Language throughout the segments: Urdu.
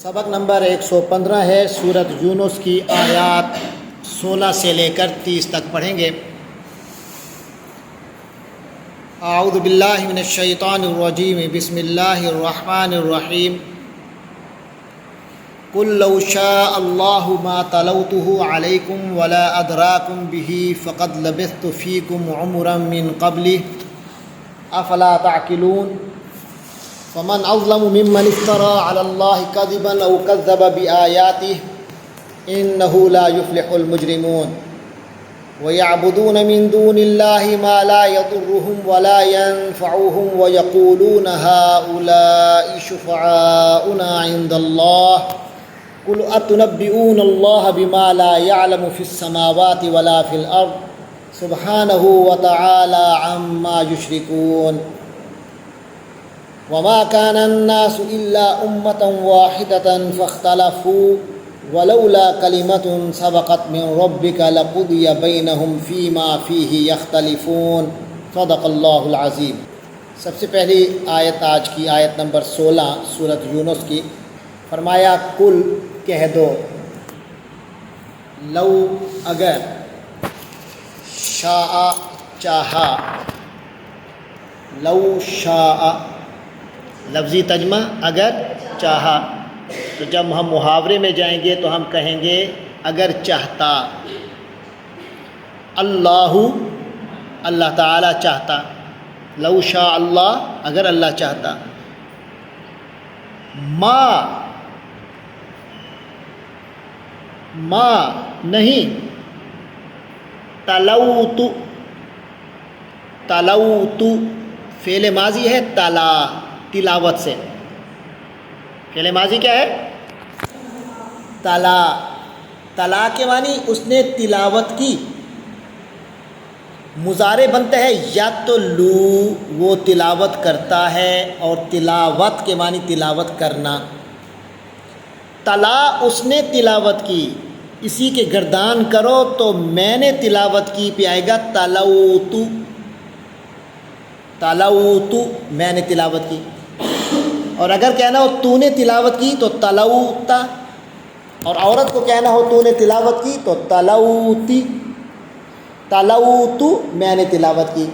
سبق نمبر 115 ہے، سورۃ یونس کی آیات 16 سے لے کر 30 تک پڑھیں گے۔ اعوذ باللہ من الشیطان الرجیم، بسم اللہ الرحمن الرحیم۔ قل لو شاء اللہ ما تلوته علیکم ولا ادراکم به فقد لبثت فیکم عمرا من قبلہ افلا تعقلون۔ فمن اظلم ممن افترى على الله كذبا او كذب بآياته انه لا يفلح المجرمون۔ ويعبدون من دون الله ما لا يضرهم ولا ينفعهم ويقولون هؤلاء شفعاؤنا عند الله قل أتنبئون الله بما لا يعلم في السماوات ولا في الأرض سبحانه وتعالى عما يشركون۔ وما كان الناس إلا أمة واحدة فاختلفوا ولولا كلمة سبقت من ربك لقضي بينهم فيما فيه يختلفون۔ صدق اللہ العظیم۔ سب سے پہلی آیت آج کی آیت نمبر 16 سورۃ یونس کی، فرمایا کل کہہ دو، لو اگر، شاء چاہا، لو شاء لفظی ترجمہ اگر چاہا۔ تو جب ہم محاورے میں جائیں گے تو ہم کہیں گے اگر چاہتا، اللہ اللہ تعالیٰ چاہتا، لو شاء اللہ اگر اللہ چاہتا، ما نہیں، تلوت فعل ماضی ہے، تلاوت سے، فعل ماضی کیا ہے؟ تلا کے معنی اس نے تلاوت کی، مضارع بنتا ہے یتلو، وہ تلاوت کرتا ہے، اور تلاوت کے معنی تلاوت کرنا۔ تلا اس نے تلاوت کی، اسی کے گردان کرو تو میں نے تلاوت کی پہ آئے گا تلوتو، میں نے تلاوت کی۔ اور اگر کہنا ہو تو نے تلاوت کی تو تلوتا، اور عورت کو کہنا ہو تو نے تلاوت کی تو تلوتی، تلوتو میں نے تلاوت کی،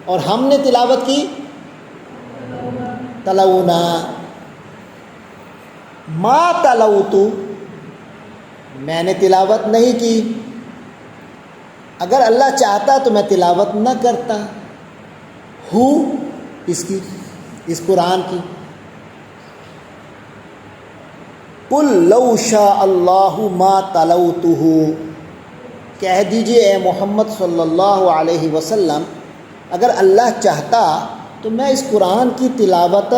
اور ہم نے تلاوت کی تلونا۔ ما تلوتو میں نے تلاوت نہیں کی، اگر اللہ چاہتا تو میں تلاوت نہ کرتا اس قرآن کی۔ قل لو شاء اللہ ما تلوتہ، کہہ دیجئے اے محمد صلی اللہ علیہ وسلم، اگر اللہ چاہتا تو میں اس قرآن کی تلاوت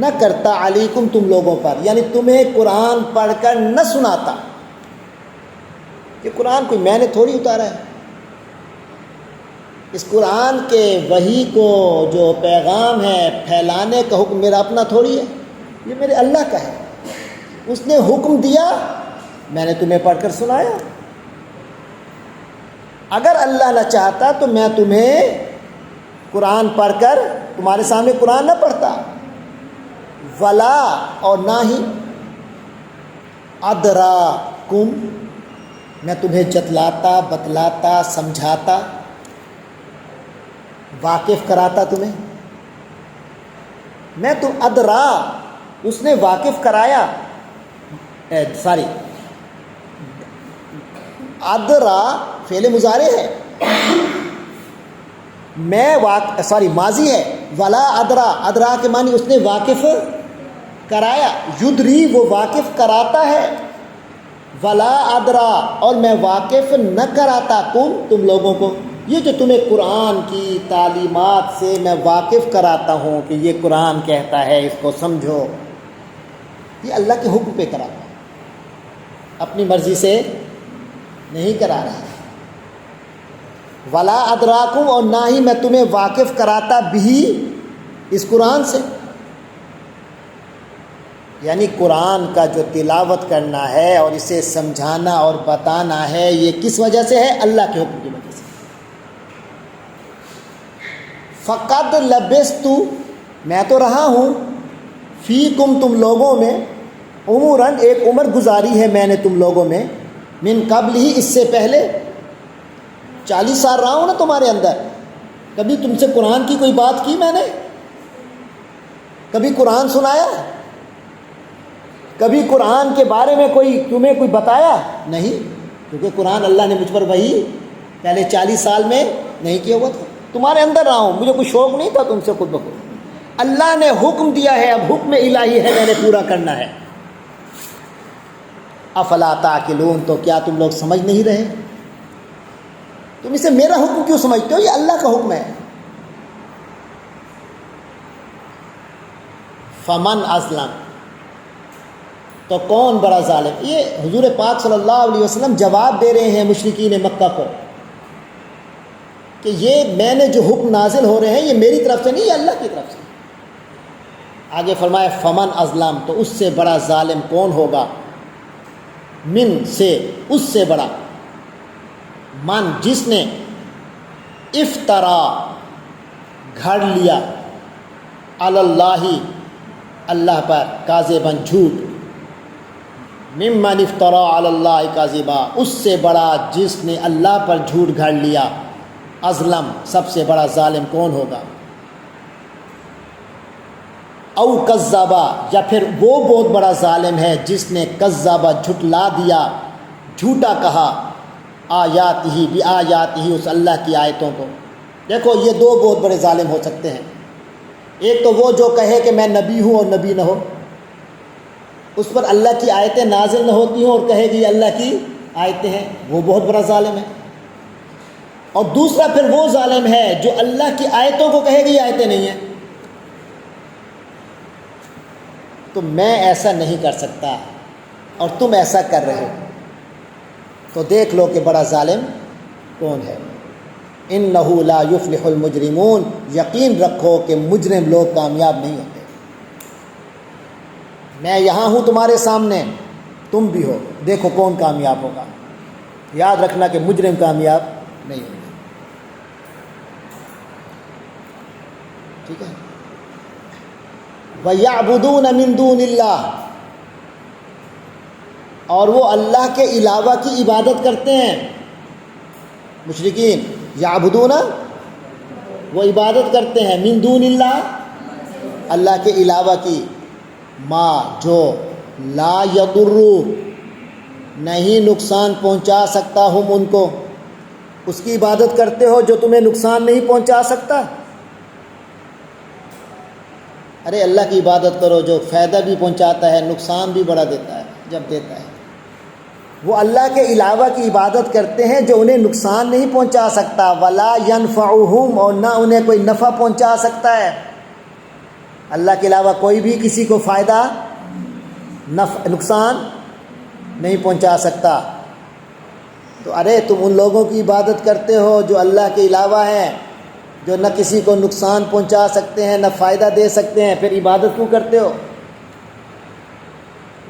نہ کرتا، علیکم تم لوگوں پر، یعنی تمہیں قرآن پڑھ کر نہ سناتا۔ یہ قرآن کوئی میں نے تھوڑی اتارا ہے، اس قرآن کے وحی کو جو پیغام ہے پھیلانے کا حکم میرا اپنا تھوڑی ہے، یہ میرے اللہ کا ہے، اس نے حکم دیا، میں نے تمہیں پڑھ کر سنایا۔ اگر اللہ نہ چاہتا تو میں تمہیں قرآن پڑھ کر تمہارے سامنے قرآن نہ پڑھتا، ولا اور نہ ہی ادراکم میں تمہیں جتلاتا، بتلاتا، سمجھاتا، واقف کراتا تمہیں۔ میں تو ادرا اس نے واقف کرایا، ادرا فعل مضارع ہے، ماضی ہے، ولا ادرا کے معنی اس نے واقف کرایا، یدری وہ واقف کراتا ہے، ولا ادرا اور میں واقف نہ کراتا تم لوگوں کو، یہ جو تمہیں قرآن کی تعلیمات سے میں واقف کراتا ہوں کہ یہ قرآن کہتا ہے اس کو سمجھو، یہ اللہ کے حکم پہ کراتا ہے، اپنی مرضی سے نہیں کرا رہا۔ ولا ادراکم اور نہ ہی میں تمہیں واقف کراتا بھی اس قرآن سے، یعنی قرآن کا جو تلاوت کرنا ہے اور اسے سمجھانا اور بتانا ہے، یہ کس وجہ سے ہے؟ اللہ کے حکم کی وجہ سے۔ فقد لبثت میں تو رہا ہوں، فیکم تم لوگوں میں، عمراً ایک عمر گزاری ہے میں نے تم لوگوں میں، من قبل ہی اس سے پہلے 40 سال رہا ہوں نا تمہارے اندر، کبھی تم سے قرآن کی کوئی بات کی میں نے؟ کبھی قرآن سنایا؟ کبھی قرآن کے بارے میں تمہیں کوئی بتایا؟ نہیں، کیونکہ قرآن اللہ نے مجھ پر وحی پہلے 40 سال میں نہیں کیا ہوا تھا، تمہارے اندر رہا ہوں، مجھے کوئی شوق نہیں تھا تم سے خود بخود، اللہ نے حکم دیا ہے، اب حکم الہی ہے، میں نے پورا کرنا ہے۔ افلا تعقلون، تو کیا تم لوگ سمجھ نہیں رہے؟ تم اسے میرا حکم کیوں سمجھتے ہو؟ یہ اللہ کا حکم ہے۔ فمن ازلم، تو کون بڑا ظالم؟ یہ حضور پاک صلی اللہ علیہ وسلم جواب دے رہے ہیں مشرکین مکہ کو کہ یہ میں نے جو حکم نازل ہو رہے ہیں یہ میری طرف سے نہیں، یہ اللہ کی طرف سے۔ آگے فرمائے فمن ازلم، تو اس سے بڑا ظالم کون ہوگا؟ من سے، اس سے بڑا، من جس نے افطرا گھڑ لیا، علی اللہ اللہ پر، کاذباً جھوٹ، ممن افطرا علی اللہ کاذبا، اس سے بڑا جس نے اللہ پر جھوٹ گھڑ لیا، ازلم سب سے بڑا ظالم کون ہوگا؟ او کذبا، یا پھر وہ بہت بڑا ظالم ہے جس نے کذبا جھٹلا دیا، جھوٹا کہا، آیات ہی بھی آیات ہی، اس اللہ کی آیتوں کو۔ دیکھو یہ دو بہت بڑے ظالم ہو سکتے ہیں، ایک تو وہ جو کہے کہ میں نبی ہوں اور نبی نہ ہو، اس پر اللہ کی آیتیں نازل نہ ہوتی ہوں اور کہے کہ یہ اللہ کی آیتیں ہیں، وہ بہت بڑا ظالم ہے۔ اور دوسرا پھر وہ ظالم ہے جو اللہ کی آیتوں کو کہے کہ یہ آیتیں نہیں ہیں، تو میں ایسا نہیں کر سکتا اور تم ایسا کر رہے ہو، تو دیکھ لو کہ بڑا ظالم کون ہے۔ انہ لا یفلح المجرمون، یقین رکھو کہ مجرم لوگ کامیاب نہیں ہوتے۔ میں یہاں ہوں تمہارے سامنے، تم بھی ہو، دیکھو کون کامیاب ہوگا۔ یاد رکھنا کہ مجرم کامیاب نہیں ہوگا، ٹھیک ہے۔ وَيَعْبُدُونَ مِن دُونِ اللَّهِ، اور وہ اللہ کے علاوہ کی عبادت کرتے ہیں۔ مشرکین یعبدون، وہ عبادت کرتے ہیں، من دون اللہ، اللہ کے علاوہ کی، ما جو، لا یضر نہیں نقصان پہنچا سکتا ہم ان کو، اس کی عبادت کرتے ہو جو تمہیں نقصان نہیں پہنچا سکتا۔ ارے اللہ کی عبادت کرو جو فائدہ بھی پہنچاتا ہے، نقصان بھی بڑا دیتا ہے جب دیتا ہے۔ وہ اللہ کے علاوہ کی عبادت کرتے ہیں جو انہیں نقصان نہیں پہنچا سکتا، ولا ینفعہم، اور نہ انہیں کوئی نفع پہنچا سکتا ہے۔ اللہ کے علاوہ کوئی بھی کسی کو فائدہ نقصان نہیں پہنچا سکتا۔ تو ارے تم ان لوگوں کی عبادت کرتے ہو جو اللہ کے علاوہ ہیں، جو نہ کسی کو نقصان پہنچا سکتے ہیں نہ فائدہ دے سکتے ہیں، پھر عبادت کیوں کرتے ہو؟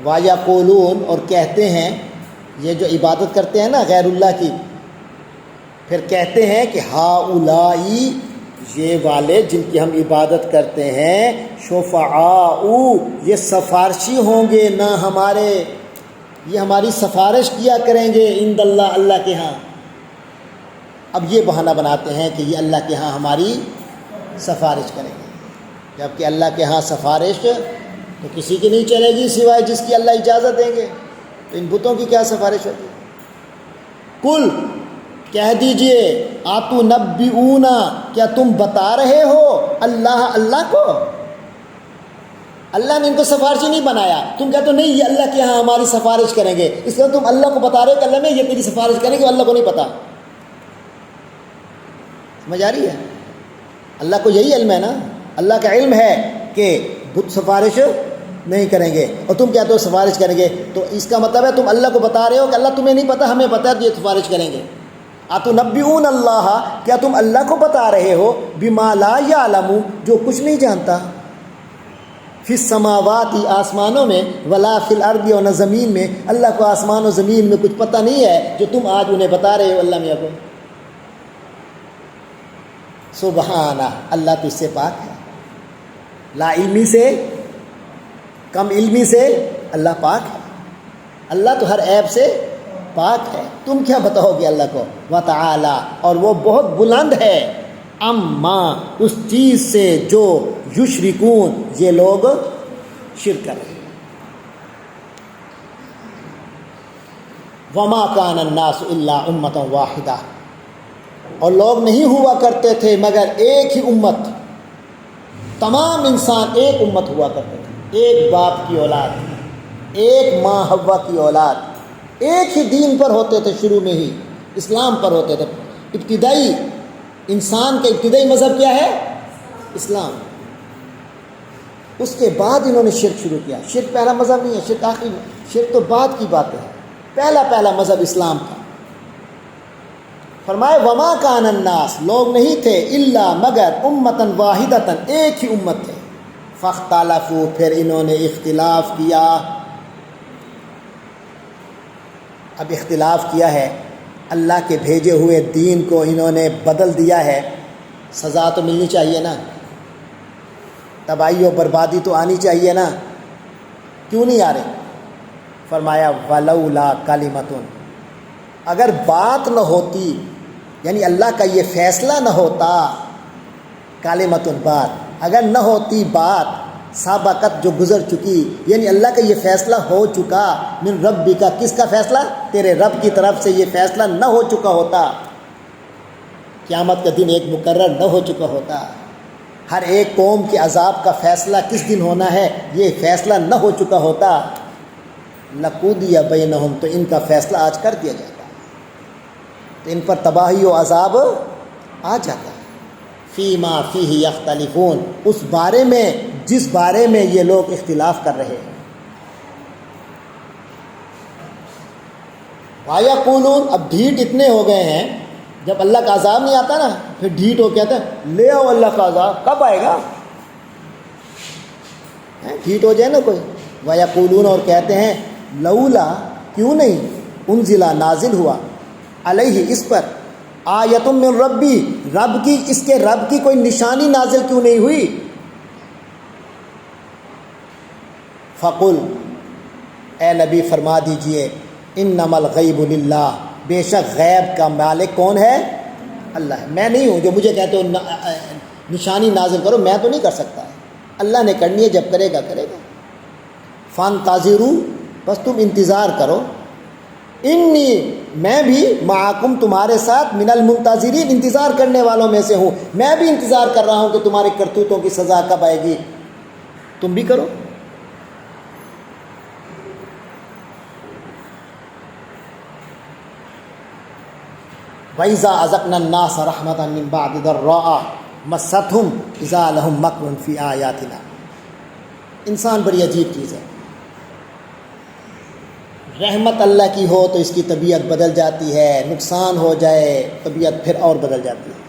وَيَقُولُونَ، اور کہتے ہیں، یہ جو عبادت کرتے ہیں نا غیر اللہ کی، پھر کہتے ہیں کہ ہؤلائی، یہ والے جن کی ہم عبادت کرتے ہیں، شفعاء، یہ سفارشی ہوں گے نہ ہمارے، یہ ہماری سفارش کیا کریں گے عند اللہ، اللہ کے ہاں۔ اب یہ بہانہ بناتے ہیں کہ یہ اللہ کے ہاں ہماری سفارش کریں گے، جبکہ اللہ کے ہاں سفارش تو کسی کی نہیں چلے گی سوائے جس کی اللہ اجازت دیں گے، تو ان بتوں کی کیا سفارش ہوگی؟ کل، کہہ دیجئے، آتنبئون، کیا تم بتا رہے ہو اللہ کو؟ اللہ نے ان کو سفارشی نہیں بنایا، تم کہتے ہو نہیں یہ اللہ کے ہاں ہماری سفارش کریں گے، اس لیے تم اللہ کو بتا رہے ہو کہ اللہ میں یہ تیری سفارش کریں گے، اللہ کو نہیں پتا۔ سمجھ آ رہی ہے؟ اللہ کو یہی علم ہے نا، اللہ کا علم ہے کہ بت سفارش نہیں کریں گے، اور تم کہتے ہو سفارش کریں گے، تو اس کا مطلب ہے تم اللہ کو بتا رہے ہو کہ اللہ تمہیں نہیں پتا، ہمیں پتا ہے تو یہ سفارش کریں گے۔ اتنبئون اللہ، کیا تم اللہ کو بتا رہے ہو، بما لا یعلم، جو کچھ نہیں جانتا، فی السماوات، آسمانوں میں، ولا فی الارض، اور نہ زمین میں، اللہ کو آسمان و زمین میں کچھ پتہ نہیں ہے جو تم آج انہیں بتا رہے ہو اللہ میاں کو۔ سبحانہ، اللہ تجھ سے پاک ہے، لا علمی سے، کم علمی سے اللہ پاک ہے، اللہ تو ہر عیب سے پاک ہے، تم کیا بتاؤ گے اللہ کو؟ وتعالی، اور وہ بہت بلند ہے، اما، اس چیز سے جو یشرکون، یہ لوگ شرک کر رہے ہیں۔ وما کان الناس الا امۃ واحدہ، اور لوگ نہیں ہوا کرتے تھے مگر ایک ہی امت، تمام انسان ایک امت ہوا کرتے تھے، ایک باپ کی اولاد، ایک ماں حوا کی اولاد، ایک ہی دین پر ہوتے تھے، شروع میں ہی اسلام پر ہوتے تھے۔ ابتدائی انسان کا ابتدائی مذہب کیا ہے؟ اسلام۔ اس کے بعد انہوں نے شرک شروع کیا۔ شرک پہلا مذہب نہیں ہے، شرک آخری، شرک تو بعد کی بات ہے، پہلا مذہب اسلام تھا۔ فرمائے وما کان الناس، لوگ نہیں تھے، الا مگر امتن واحدتن، ایک ہی امت تھے، فاختلفوا، پھر انہوں نے اختلاف کیا۔ اب اختلاف کیا ہے، اللہ کے بھیجے ہوئے دین کو انہوں نے بدل دیا ہے، سزا تو ملنی چاہیے نا، تباہی و بربادی تو آنی چاہیے نا، کیوں نہیں آ رہے؟ فرمایا ولولا کلمۃ، اگر بات نہ ہوتی، یعنی اللہ کا یہ فیصلہ نہ ہوتا، کلمۃ بات، اگر نہ ہوتی بات، سابقت جو گزر چکی، یعنی اللہ کا یہ فیصلہ ہو چکا، من ربک، کس کا فیصلہ؟ تیرے رب کی طرف سے یہ فیصلہ نہ ہو چکا ہوتا، قیامت کا دن ایک مقرر نہ ہو چکا ہوتا، ہر ایک قوم کے عذاب کا فیصلہ کس دن ہونا ہے یہ فیصلہ نہ ہو چکا ہوتا، لقضی بینہم، تو ان کا فیصلہ آج کر دیا جاتا، تو ان پر تباہی و عذاب آ جاتا، فیما فیہ یختلفون، اس بارے میں جس بارے میں یہ لوگ اختلاف کر رہے ہیں۔ وَيَقُولُونَ، اب ڈھیٹ اتنے ہو گئے ہیں، جب اللہ کا عذاب نہیں آتا نا پھر ڈھیٹ ہو کہتے ہیں لے آؤ اللہ کا عذاب، کب آئے گا؟ ڈھیٹ ہو جائے نا کوئی۔ وَيَقُولُونَ، اور کہتے ہیں لولا، کیوں نہیں، انزل، نازل ہوا، علیہ، اس پر، آیۃ من ربی، رب کی، اس کے رب کی کوئی نشانی نازل کیوں نہیں ہوئی؟ فقل، اے نبی فرما دیجئے، انما الغیب للہ، بے شک غیب کا مالک کون ہے؟ اللہ ہے، میں نہیں ہوں جو مجھے کہتے ہو نشانی نازل کرو، میں تو نہیں کر سکتا، اللہ نے کرنی ہے، جب کرے گا کرے گا۔ فانتظروا، بس تم انتظار کرو، انی، میں بھی، معکم، تمہارے ساتھ، من المنتظرین، انتظار کرنے والوں میں سے ہوں، میں بھی انتظار کر رہا ہوں کہ تمہارے کرتوتوں کی سزا کب آئے گی، تم بھی کرو۔ وَإِذَا أَذَقْنَا النَّاسَ رَحْمَةً مِّن بَعْدِ ضَرَّاءَ مَسَّتْهُمْ إِذَا لَهُم مَّكْرٌ فِي آيَاتِنَا، انسان بڑی عجیب چیز ہے، رحمت اللہ کی ہو تو اس کی طبیعت بدل جاتی ہے، نقصان ہو جائے طبیعت پھر اور بدل جاتی ہے۔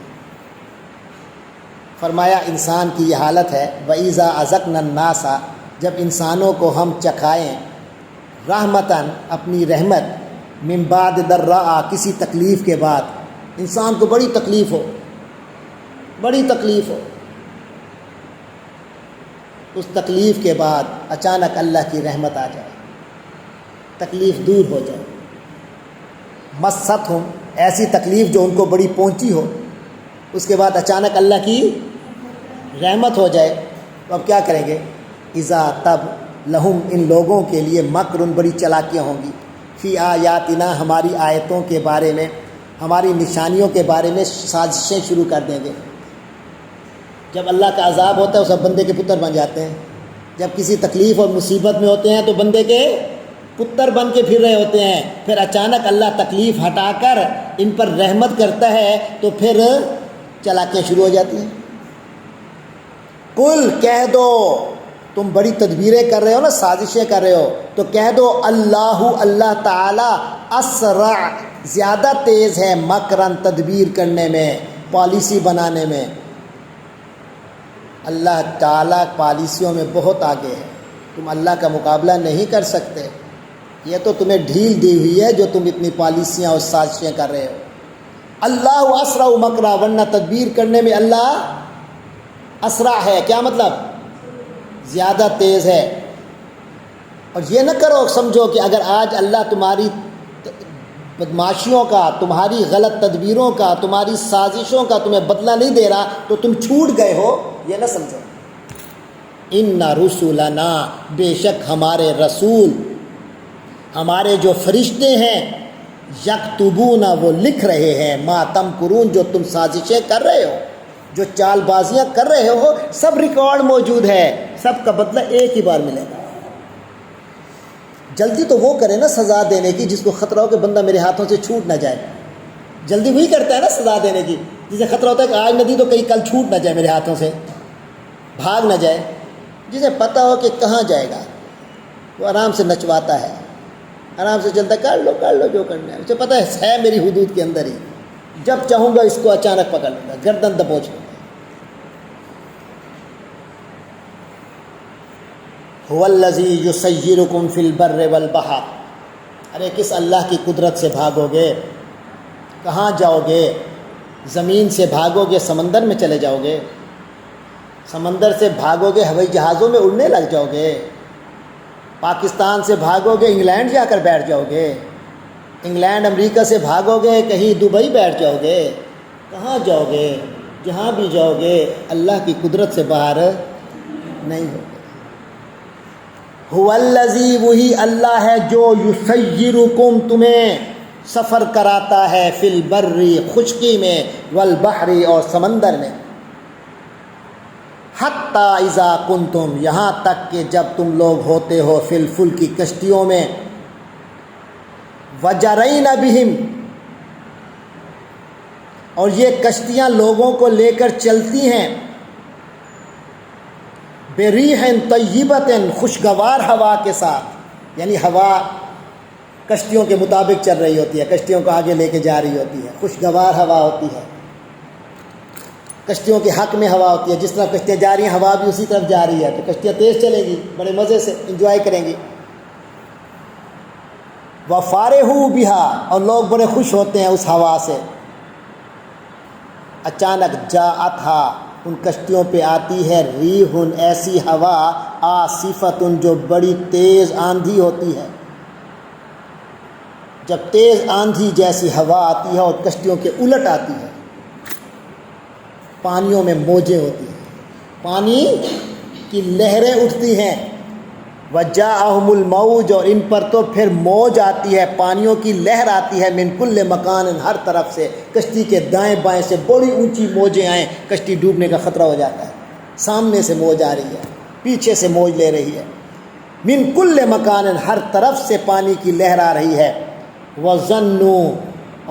فرمایا انسان کی یہ حالت ہے، وَإِذَا أَذَقْنَا النَّاسَ، جب انسانوں کو ہم چکھائیں، رحمتاً، اپنی رحمت، من بعد ضراء، کسی تکلیف کے بعد، انسان کو بڑی تکلیف ہو، بڑی تکلیف ہو، اس تکلیف کے بعد اچانک اللہ کی رحمت آ جائے، تکلیف دور ہو جائے، مستہم، ایسی تکلیف جو ان کو بڑی پہنچی ہو، اس کے بعد اچانک اللہ کی رحمت ہو جائے، تو اب کیا کریں گے؟ اذا، تب، لہم، ان لوگوں کے لیے، مکرن، بڑی چالاکیاں ہوں گی، فی آیاتنا، ہماری آیتوں کے بارے میں، ہماری نشانیوں کے بارے میں سازشیں شروع کر دیں گے۔ جب اللہ کا عذاب ہوتا ہے وہ سب بندے کے پتر بن جاتے ہیں، جب کسی تکلیف اور مصیبت میں ہوتے ہیں تو بندے کے پتر بن کے پھر رہے ہوتے ہیں، پھر اچانک اللہ تکلیف ہٹا کر ان پر رحمت کرتا ہے تو پھر چالاکیاں شروع ہو جاتی ہیں۔ قل، کہہ دو، تم بڑی تدبیریں کر رہے ہو نا، سازشیں کر رہے ہو، تو کہہ دو اللہ، اللہ تعالی، اسرع، زیادہ تیز ہے، مکرن، تدبیر کرنے میں، پالیسی بنانے میں، اللہ تعالیٰ پالیسیوں میں بہت آگے ہے، تم اللہ کا مقابلہ نہیں کر سکتے، یہ تو تمہیں ڈھیل دی ہوئی ہے جو تم اتنی پالیسیاں اور سازشیں کر رہے ہو۔ اللہ اسرع مکرا، ورنہ تدبیر کرنے میں اللہ اسرع ہے، کیا مطلب؟ زیادہ تیز ہے۔ اور یہ نہ کرو سمجھو کہ اگر آج اللہ تمہاری بدماشیوں کا، تمہاری غلط تدبیروں کا، تمہاری سازشوں کا تمہیں بدلہ نہیں دے رہا تو تم چھوٹ گئے ہو، یہ نہ سمجھو۔ ان رسولنا، بے شک ہمارے رسول، ہمارے جو فرشتے ہیں، یکتبون، وہ لکھ رہے ہیں، ما تمکرون، جو تم سازشیں کر رہے ہو، جو چال بازیاں کر رہے ہو، سب ریکارڈ موجود ہے، سب کا بدلہ ایک ہی بار ملے گا۔ جلدی تو وہ کرے نا سزا دینے کی جس کو خطرہ ہو کہ بندہ میرے ہاتھوں سے چھوٹ نہ جائے، جلدی وہی کرتا ہے نا سزا دینے کی جسے خطرہ ہوتا ہے کہ آج نہ دی تو کہیں کل چھوٹ نہ جائے میرے ہاتھوں سے، بھاگ نہ جائے۔ جسے پتہ ہو کہ کہاں جائے گا وہ آرام سے نچواتا ہے، آرام سے چلتا ہے، کر لو جو کرنا ہے، اسے پتہ ہے میری حدود کے اندر ہی، جب چاہوں گا اس کو اچانک پکڑ لوں گا، گردن دبوچ لوں گا۔ هو الذی یسیرکم فی البر والبحر، ارے کس اللہ کی قدرت سے بھاگو گے؟ کہاں جاؤ گے؟ زمین سے بھاگو گے سمندر میں چلے جاؤ گے؟ سمندر سے بھاگو گے ہوائی جہازوں میں اڑنے لگ جاؤ گے؟ پاکستان سے بھاگو گے انگلینڈ جا کر بیٹھ جاؤ گے؟ انگلینڈ امریکہ سے بھاگو گے کہیں دبئی بیٹھ جاؤ گے؟ کہاں جاؤ گے؟ جہاں بھی جاؤ گے اللہ کی قدرت سے باہر نہیں ہوگے۔ هو الذی، وہی اللہ ہے جو یسیرکم، تمہیں سفر کراتا ہے، فی البر، خشکی میں، والبحر، اور سمندر میں، حتی اذا کنتم، یہاں تک کہ جب تم لوگ ہوتے ہو، فی الفلک، کشتیوں میں، وجرین بہم، اور یہ کشتیاں لوگوں کو لے کر چلتی ہیں، بریح طیبۃ، خوشگوار ہوا کے ساتھ، یعنی ہوا کشتیوں کے مطابق چل رہی ہوتی ہے، کشتیوں کو آگے لے کے جا رہی ہوتی ہے، خوشگوار ہوا ہوتی ہے، کشتیوں کے حق میں ہوا ہوتی ہے، جس طرح کشتیاں جا رہی ہیں ہوا بھی اسی طرف جا رہی ہے، تو کشتیاں تیز چلیں گی، بڑے مزے سے انجوائے کریں گی۔ وَفَارِحُوا بِهَا، اور لوگ بڑے خوش ہوتے ہیں اس ہوا سے۔ اچانک جاءتھا، ان کشتیوں پہ آتی ہے، ریحٌ، ایسی ہوا، عاصفۃ، جو بڑی تیز آندھی ہوتی ہے۔ جب تیز آندھی جیسی ہوا آتی ہے اور کشتیوں کے الٹ آتی ہے، پانیوں میں موجیں ہوتی ہیں، پانی کی لہریں اٹھتی ہیں، وجاءہم الموج، اور ان پر تو پھر موج آتی ہے، پانیوں کی لہر آتی ہے، من کل مکان، ہر طرف سے، کشتی کے دائیں بائیں سے بڑی اونچی موجیں آئیں، کشتی ڈوبنے کا خطرہ ہو جاتا ہے، سامنے سے موج آ رہی ہے، پیچھے سے موج لے رہی ہے، من کل مکان، ہر طرف سے پانی کی لہر آ رہی ہے۔ وظنوا،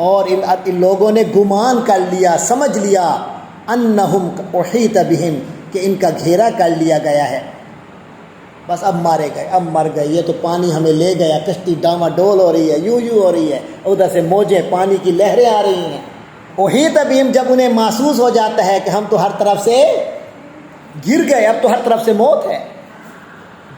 اور ان لوگوں نے گمان کر لیا، سمجھ لیا، انہم احیط بہم، کہ ان کا گھیرا کر لیا گیا ہے، بس اب مارے گئے، اب مر گئے، یہ تو پانی ہمیں لے گیا، کشتی ڈاما ڈول ہو رہی ہے، یوں ہو رہی ہے، ادھر سے موجیں، پانی کی لہریں آ رہی ہیں۔ احیط بہم، جب انہیں محسوس ہو جاتا ہے کہ ہم تو ہر طرف سے گر گئے، اب تو ہر طرف سے موت ہے،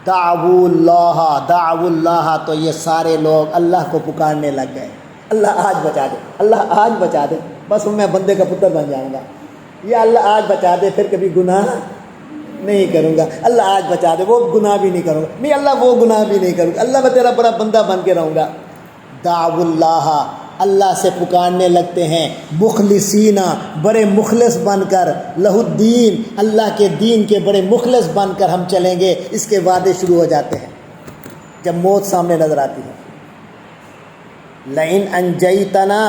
دعوا اللہ، تو یہ سارے لوگ اللہ کو پکارنے لگ گئے، اللہ آج بچا دے، اللہ آج بچا دے، بس میں بندے کا پتر بن جاؤں گا، یا اللہ آج بچا دے، پھر کبھی گناہ نہیں کروں گا، اللہ آج بچا دے، وہ گناہ بھی نہیں کروں گا، نہیں اللہ وہ گناہ بھی نہیں کروں گا، اللہ میں تیرا بڑا بندہ بن کے رہوں گا۔ دعوا اللہ، اللہ سے پکارنے لگتے ہیں، مخلصین، بڑے مخلص بن کر، لہ الدین، اللہ کے دین کے بڑے مخلص بن کر ہم چلیں گے، اس کے وعدے شروع ہو جاتے ہیں جب موت سامنے نظر آتی ہے۔ لئن انجیتنا،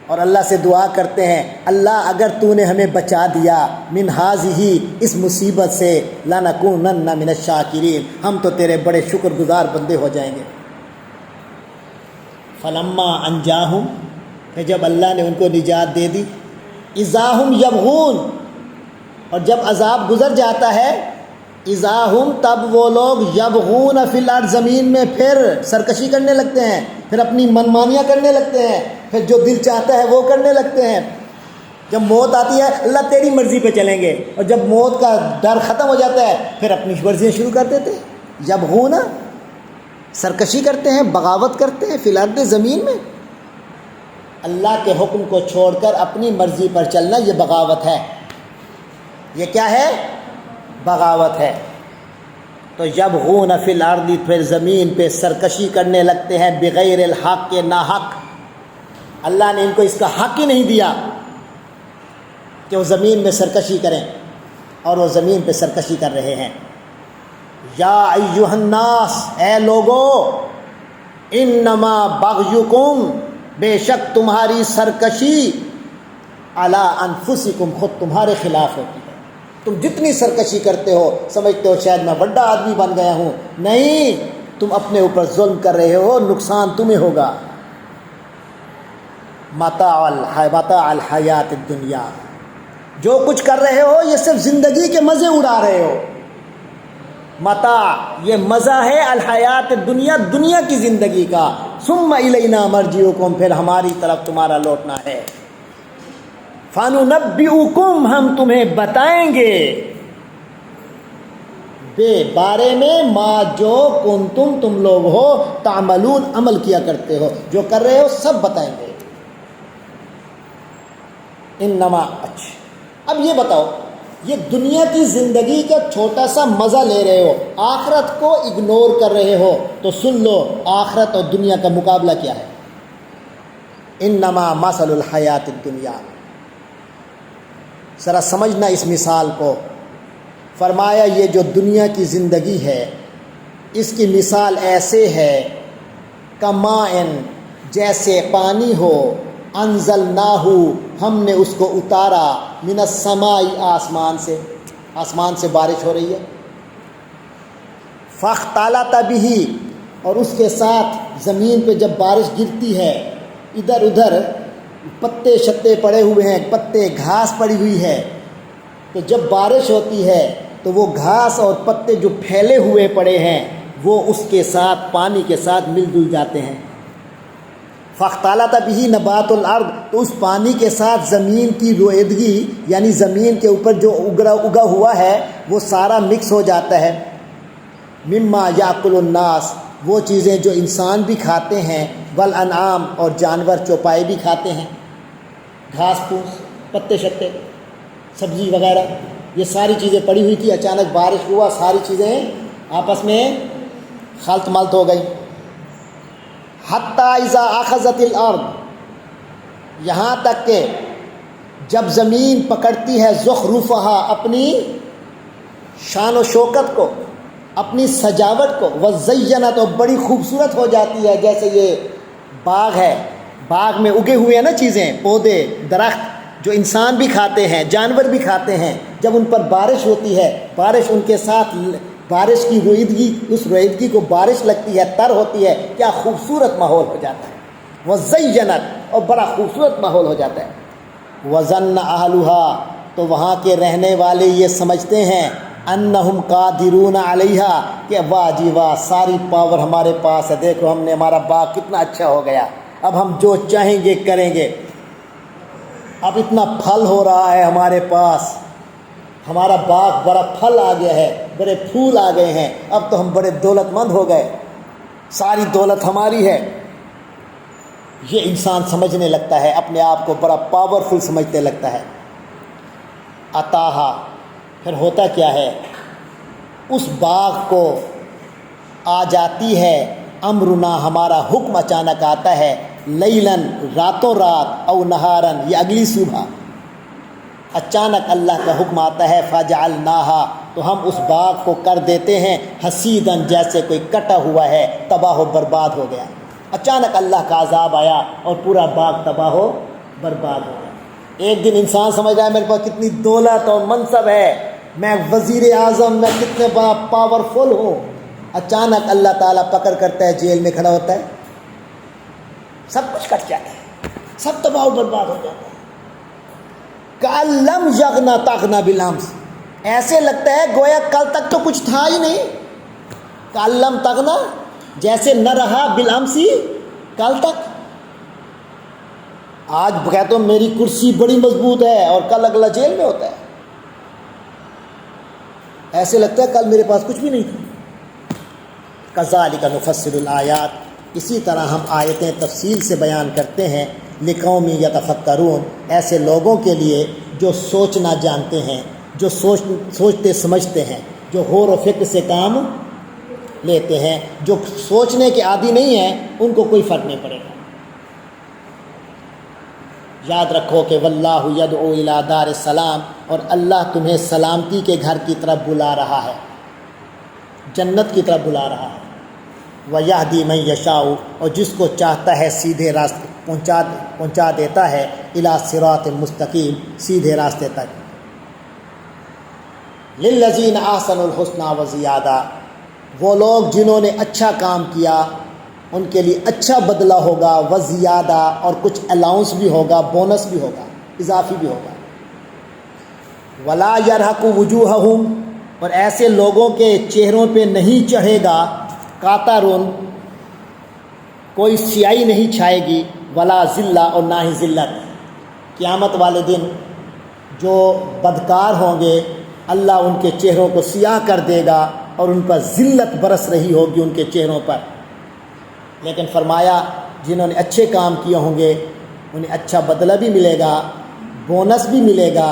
اور اللہ سے دعا کرتے ہیں، اللہ اگر تو نے ہمیں بچا دیا، من ہذہ، اس مصیبت سے، لنکونن من الشاکرین، ہم تو تیرے بڑے شکر گزار بندے ہو جائیں گے۔ فلما انجاہم، کہ جب اللہ نے ان کو نجات دے دی، اذا ہم یبغون، اور جب عذاب گزر جاتا ہے، اذا ہم، تب وہ لوگ، یبغون فی الارض، زمین میں پھر سرکشی کرنے لگتے ہیں، پھر اپنی منمانیاں کرنے لگتے ہیں، پھر جو دل چاہتا ہے وہ کرنے لگتے ہیں۔ جب موت آتی ہے اللہ تیری مرضی پہ چلیں گے، اور جب موت کا ڈر ختم ہو جاتا ہے پھر اپنی ورزیاں شروع کر دیتے ہیں۔ یبغون، سرکشی کرتے ہیں، بغاوت کرتے ہیں، فی الارض، زمین میں، اللہ کے حکم کو چھوڑ کر اپنی مرضی پر چلنا، یہ بغاوت ہے۔ یہ کیا ہے؟ بغاوت ہے۔ تو یبغون فی الارض، پھر زمین پہ سرکشی کرنے لگتے ہیں، بغیر الحق، کے ناحق۔ اللہ نے ان کو اس کا حق ہی نہیں دیا کہ وہ زمین میں سرکشی کریں، اور وہ زمین پہ سرکشی کر رہے ہیں۔ یا ایھا الناس، اے لوگو، انما بغیکم، بے شک تمہاری سرکشی، علی انفسکم، خود تمہارے خلاف ہوتی ہے۔ تم جتنی سرکشی کرتے ہو، سمجھتے ہو شاید میں بڑا آدمی بن گیا ہوں، نہیں، تم اپنے اوپر ظلم کر رہے ہو، نقصان تمہیں ہوگا۔ متاع الحیات الدنیا، جو کچھ کر رہے ہو یہ صرف زندگی کے مزے اڑا رہے ہو۔ متاع، یہ مزہ ہے، الحیات الدنیا، دنیا کی زندگی کا۔ ثم الینا مرجعکم، پھر ہماری طرف تمہارا لوٹنا ہے۔ فَنُنَبِّئُكُمْ، ہم تمہیں بتائیں گے، بے بارے میں، ما جو کنتم، تم لوگ ہو، تعملون، عمل کیا کرتے ہو، جو کر رہے ہو سب بتائیں گے۔ انما، اچھا اب یہ بتاؤ، یہ دنیا کی زندگی کا چھوٹا سا مزہ لے رہے ہو، آخرت کو اگنور کر رہے ہو، تو سن لو آخرت اور دنیا کا مقابلہ کیا ہے۔ انما مثل الحیات الدنیا، ذرا سمجھنا اس مثال کو۔ فرمایا یہ جو دنیا کی زندگی ہے، اس کی مثال ایسے ہے، کمائن، جیسے پانی ہو، انزلناہ، ہم نے اس کو اتارا، من السماء، آسمان سے، آسمان سے بارش ہو رہی ہے، فاختلط بہ، اور اس کے ساتھ زمین پہ جب بارش گرتی ہے، ادھر ادھر پتے شتے پڑے ہوئے ہیں، پتے گھاس پڑی ہوئی ہے، تو جب بارش ہوتی ہے تو وہ گھاس اور پتے جو پھیلے ہوئے پڑے ہیں وہ اس کے ساتھ، پانی کے ساتھ مل جل جاتے ہیں۔ فاختلط بہ نبات الارض، تو اس پانی کے ساتھ زمین کی رویدگی، یعنی زمین کے اوپر جو اگا ہوا ہے وہ سارا مکس ہو جاتا ہے۔ مما یاکل الناس، وہ چیزیں جو انسان بھی کھاتے ہیں، والانعام، اور جانور چوپائے بھی کھاتے ہیں، گھاس پھوس، پتے شتے، سبزی وغیرہ، یہ ساری چیزیں پڑی ہوئی تھی، اچانک بارش ہوا، ساری چیزیں آپس میں خلط ملط ہو گئی۔ حتی اذا اخذت الارض، یہاں تک کہ جب زمین پکڑتی ہے، زخرفہا، اپنی شان و شوکت کو، اپنی سجاوٹ کو، وزینت، اور بڑی خوبصورت ہو جاتی ہے، جیسے یہ باغ ہے، باغ میں اگے ہوئے ہیں نا چیزیں، پودے، درخت، جو انسان بھی کھاتے ہیں، جانور بھی کھاتے ہیں، جب ان پر بارش ہوتی ہے، بارش ان کے ساتھ، بارش کی رویدگی، اس رویدگی کو بارش لگتی ہے، تر ہوتی ہے، کیا خوبصورت ماحول ہو جاتا ہے، وزینت، اور بڑا خوبصورت ماحول ہو جاتا ہے۔ وظن اہلھا، تو وہاں کے رہنے والے یہ سمجھتے ہیں، انہم قادرون علیہا، کہ واہ جی واہ، ساری پاور ہمارے پاس ہے، دیکھو ہم نے، ہمارا باغ کتنا اچھا ہو گیا، اب ہم جو چاہیں گے کریں گے، اب اتنا پھل ہو رہا ہے ہمارے پاس، ہمارا باغ بڑا پھل آ گیا ہے، بڑے پھول آ گئے ہیں، اب تو ہم بڑے دولت مند ہو گئے، ساری دولت ہماری ہے۔ یہ انسان سمجھنے لگتا ہے، اپنے آپ کو بڑا پاورفل سمجھنے لگتا ہے۔ اتاہا، پھر ہوتا کیا ہے، اس باغ کو آ جاتی ہے، امرنا، ہمارا حکم اچانک آتا ہے، لیلاً، راتوں رات، او نہاراً، یہ اگلی صبح، اچانک اللہ کا حکم آتا ہے، فجعلناہا، تو ہم اس باغ کو کر دیتے ہیں، حصیداً، جیسے کوئی کٹا ہوا ہے، تباہ و برباد ہو گیا۔ اچانک اللہ کا عذاب آیا اور پورا باغ تباہ و برباد ہو گیا۔ ایک دن انسان سمجھ رہا ہے میرے پاس کتنی دولت اور منصب ہے، میں وزیر اعظم، میں کتنے بڑا پاورفل ہوں، اچانک اللہ تعالیٰ پکڑ کرتا ہے، جیل میں کھڑا ہوتا ہے، سب کچھ کٹ جاتا ہے، سب تباہ و برباد ہو جاتا ہے۔ کأن لم یغن تغن بالامس، ایسے لگتا ہے گویا کل تک تو کچھ تھا ہی نہیں، کأن لم تغن، جیسے نہ رہا، بالامس، کل تک۔ آج کہتا ہوں میری کرسی بڑی مضبوط ہے اور کل اگلا جیل میں ہوتا ہے، ایسے لگتا ہے کل میرے پاس کچھ بھی نہیں تھا۔ کذالک نفصل الآیات، اسی طرح ہم آیتیں تفصیل سے بیان کرتے ہیں، لقوم یتفکرون، ایسے لوگوں کے لیے جو سوچنا جانتے ہیں، جو سوچتے سمجھتے ہیں، جو غور و فکر سے کام لیتے ہیں. جو سوچنے کے عادی نہیں ہیں ان کو کوئی فرق نہیں پڑے گا. یاد رکھو کہ واللہ یدعو الی دار السلام، اور اللہ تمہیں سلامتی کے گھر کی طرف بلا رہا ہے، جنت کی طرف بلا رہا ہے. وَيَهْدِي مَن يَشَاءُ، اور جس کو چاہتا ہے سیدھے راستے پہنچا دیتا ہے، الی صراط مستقیم، سیدھے راستے تک. للذین احسنوا الحسنی وزیادہ، وہ لوگ جنہوں نے اچھا کام کیا ان کے لیے اچھا بدلہ ہوگا، وزیادہ، اور کچھ الاؤنس بھی ہوگا، بونس بھی ہوگا، اضافی بھی ہوگا. ولا یرحق وجوہہم، اور ایسے لوگوں کے چہروں پہ نہیں چڑھے گا قاترون، کوئی سیاہی نہیں چھائے گی، ولا ذلہ، اور نہ ہی ذلت. قیامت والے دن جو بدکار ہوں گے اللہ ان کے چہروں کو سیاہ کر دے گا اور ان پر ذلت برس رہی ہوگی ان کے چہروں پر. لیکن فرمایا جنہوں نے اچھے کام کیے ہوں گے انہیں اچھا بدلہ بھی ملے گا، بونس بھی ملے گا،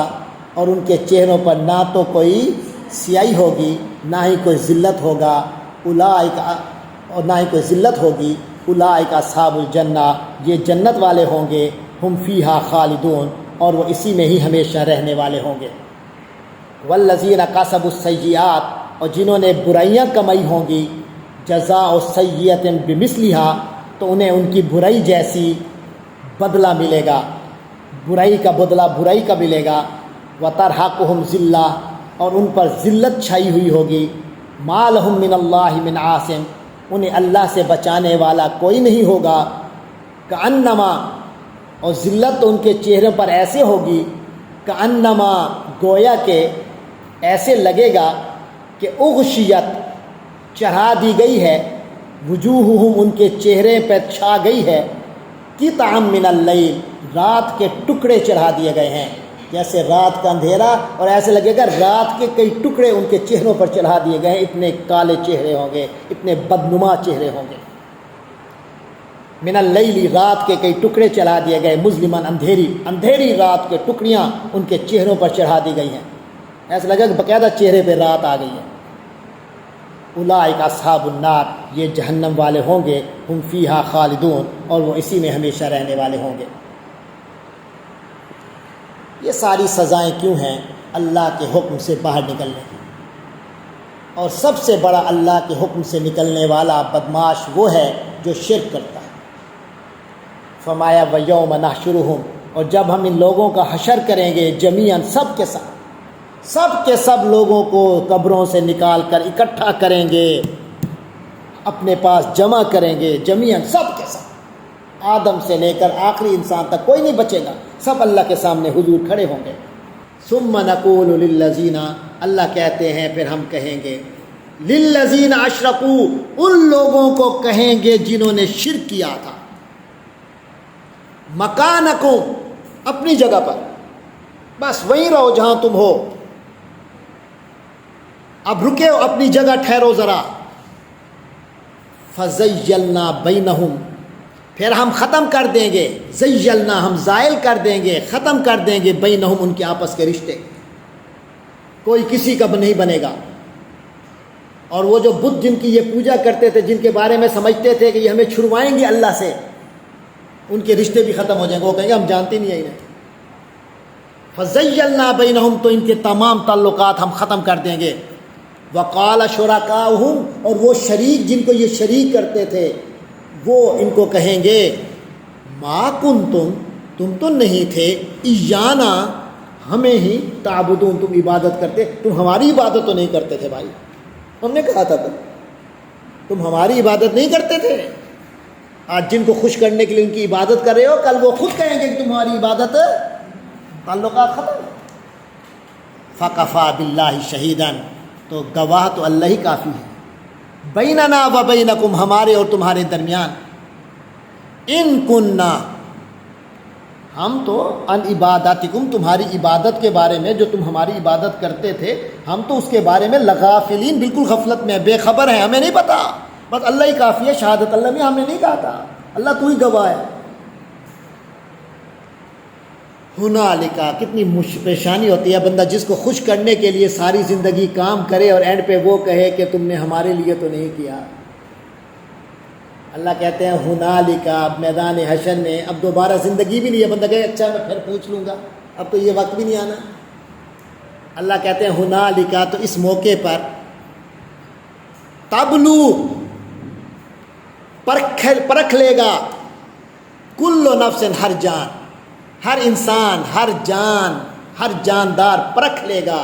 اور ان کے چہروں پر نہ تو کوئی سیاہی ہوگی نہ ہی کوئی ذلت ہوگا. اولئک، اور نہ ہی کوئی ذلت ہوگی. اولئک اصحاب الجنہ، یہ جنت والے ہوں گے. ہم فیہا خالدون، اور وہ اسی میں ہی ہمیشہ رہنے والے ہوں گے. والذین کسبوا السیئات، اور جنہوں نے برائیاں کمائی ہوں گی، جزاء سیئۃ بمثلھا، تو انہیں ان کی برائی جیسی بدلہ ملے گا، برائی کا بدلہ برائی کا ملے گا. وترحقہم ذلہ، اور ان پر ذلت چھائی ہوئی ہوگی. ما لہم من اللہ من عاصم، انہیں اللہ سے بچانے والا کوئی نہیں ہوگا. کأنما، اور ذلت تو ان کے چہرے پر ایسے ہوگی، کأنما، گویا کہ ایسے لگے گا کہ اغشیت، چڑھا دی گئی ہے، وجوہہم، ان کے چہرے پہ چھا گئی ہے، قطعا من اللیل، رات کے ٹکڑے چڑھا دیے گئے ہیں. جیسے رات کا اندھیرا، اور ایسے لگے گا رات کے کئی ٹکڑے ان کے چہروں پر چڑھا دیے گئے ہیں. اتنے کالے چہرے ہوں گے، اتنے بدنما چہرے ہوں گے. من اللیل، رات کے کئی ٹکڑے چڑھا دیے گئے. مظلماً، اندھیری رات کے ٹکڑیاں ان کے چہروں پر چڑھا دی گئی ہیں. ایسا لگا کہ باقاعدہ چہرے پہ رات آ گئی ہے. اولئک اصحاب النار، یہ جہنم والے ہوں گے. ہم فیہا خالدون، اور وہ اسی میں ہمیشہ رہنے والے ہوں گے. یہ ساری سزائیں کیوں ہیں؟ اللہ کے حکم سے باہر نکلنے کی. اور سب سے بڑا اللہ کے حکم سے نکلنے والا بدماش وہ ہے جو شرک کرتا ہے. فرمایا وَيَوْمَ نَحْشُرُهُمْ، اور جب ہم ان لوگوں کا حشر کریں گے جمیعاً، سب کے سب لوگوں کو قبروں سے نکال کر اکٹھا کریں گے، اپنے پاس جمع کریں گے جمیعاً، سب کے سب، آدم سے لے کر آخری انسان تک کوئی نہیں بچے گا. سب اللہ کے سامنے حضور کھڑے ہوں گے. ثم نقول للذین، اللہ کہتے ہیں پھر ہم کہیں گے، للذین اشرکوا، ان لوگوں کو کہیں گے جنہوں نے شرک کیا تھا، مکانکم، اپنی جگہ پر، بس وہیں رہو جہاں تم ہو، اب رکے ہو اپنی جگہ، ٹھہرو ذرا. فزیلنا بینہم، پھر ہم ختم کر دیں گے، زیلنا، ہم زائل کر دیں گے، ختم کر دیں گے، بینہم، ان کے آپس کے رشتے، کوئی کسی کا نہیں بنے گا. اور وہ جو بدھ جن کی یہ پوجا کرتے تھے، جن کے بارے میں سمجھتے تھے کہ یہ ہمیں چھڑوائیں گے اللہ سے، ان کے رشتے بھی ختم ہو جائیں گے. وہ کہیں گے ہم جانتے نہیں ہیں انہیں. فزیلنا بینہم، تو ان کے تمام تعلقات ہم ختم کر دیں گے. وقال شرکاؤہم، اور وہ شریک جن کو یہ شریک کرتے تھے وہ ان کو کہیں گے، ما کنتم، تم تو نہیں تھے، ایانا، ہمیں ہی، تعبدون، تم عبادت کرتے، تم ہماری عبادت تو نہیں کرتے تھے بھائی. ہم نے کہا تھا تم ہماری عبادت نہیں کرتے تھے. آج جن کو خوش کرنے کے لیے ان کی عبادت کر رہے ہو، کل وہ خود کہیں گے کہ تمہاری عبادت، تعلقات ختم. فکفیٰ باللہ شہیداً، تو گواہ تو اللہ ہی کافی ہے، بیننا و بینکم، ہمارے اور تمہارے درمیان. ان کننا، ہم تو ان عباداتکم، تمہاری عبادت کے بارے میں، جو تم ہماری عبادت کرتے تھے، ہم تو اس کے بارے میں لغافلین، بالکل غفلت میں، بے خبر ہیں، ہمیں نہیں پتا. بس اللہ ہی کافی ہے، شہادت اللہ میں، ہم نے نہیں کہا تھا، اللہ تو ہی گواہ ہے. ہنالکا کتنی پریشانی ہوتی ہے بندہ جس کو خوش کرنے کے لیے ساری زندگی کام کرے اور اینڈ پہ وہ کہے کہ تم نے ہمارے لیے تو نہیں کیا۔ اللہ کہتے ہیں ہنالکا، اب میدان حشر میں اب دوبارہ زندگی بھی نہیں ہے، بندہ کہے اچھا میں پھر پوچھ لوں گا، اب تو یہ وقت بھی نہیں آنا۔ اللہ کہتے ہیں ہنالکا، تو اس موقع پر تبلو پرکھ لے گا، کل نفس ہر جان، ہر انسان، ہر جان، ہر جاندار پرکھ لے گا،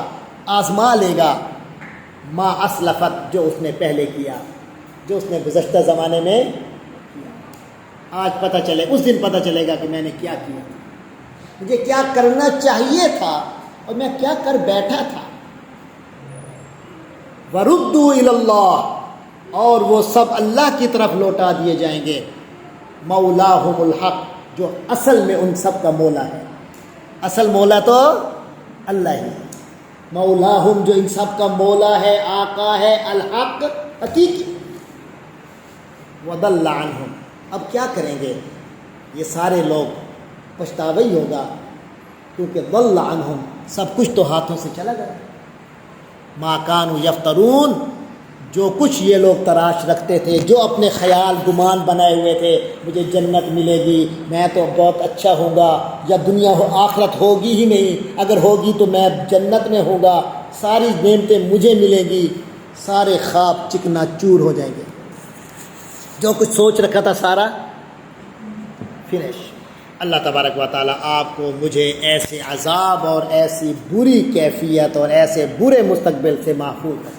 آزما لے گا، ما اسلفت جو اس نے پہلے کیا، جو اس نے گزشتہ زمانے میں کیا۔ آج پتہ چلے، اس دن پتہ چلے گا کہ میں نے کیا کیا، مجھے کیا کرنا چاہیے تھا اور میں کیا کر بیٹھا تھا۔ وَرُدُّوا إِلَى اللَّهِ، اور وہ سب اللہ کی طرف لوٹا دیے جائیں گے، مولاہم الحق، جو اصل میں ان سب کا مولا ہے۔ اصل مولا تو اللہ ہی ہے، مولاہم جو ان سب کا مولا ہے، آقا ہے، الحق حقیقی۔ وَضَلَّ عَنْهُمْ، اب کیا کریں گے یہ سارے لوگ، پچھتاوا ہی ہوگا، کیونکہ ضل عنہم، سب کچھ تو ہاتھوں سے چلا گیا۔ ما کانوا یفترون، جو کچھ یہ لوگ تراش رکھتے تھے، جو اپنے خیال گمان بنائے ہوئے تھے، مجھے جنت ملے گی، میں تو بہت اچھا ہوں گا، یا دنیا آخرت ہوگی ہی نہیں، اگر ہوگی تو میں جنت میں ہوں گا، ساری نعمتیں مجھے ملیں گی، سارے خواب چکنا چور ہو جائیں گے۔ جو کچھ سوچ رکھا تھا سارا فنش۔ اللہ تبارک و تعالیٰ آپ کو مجھے ایسے عذاب اور ایسی بری کیفیت اور ایسے برے مستقبل سے محفوظ رکھے۔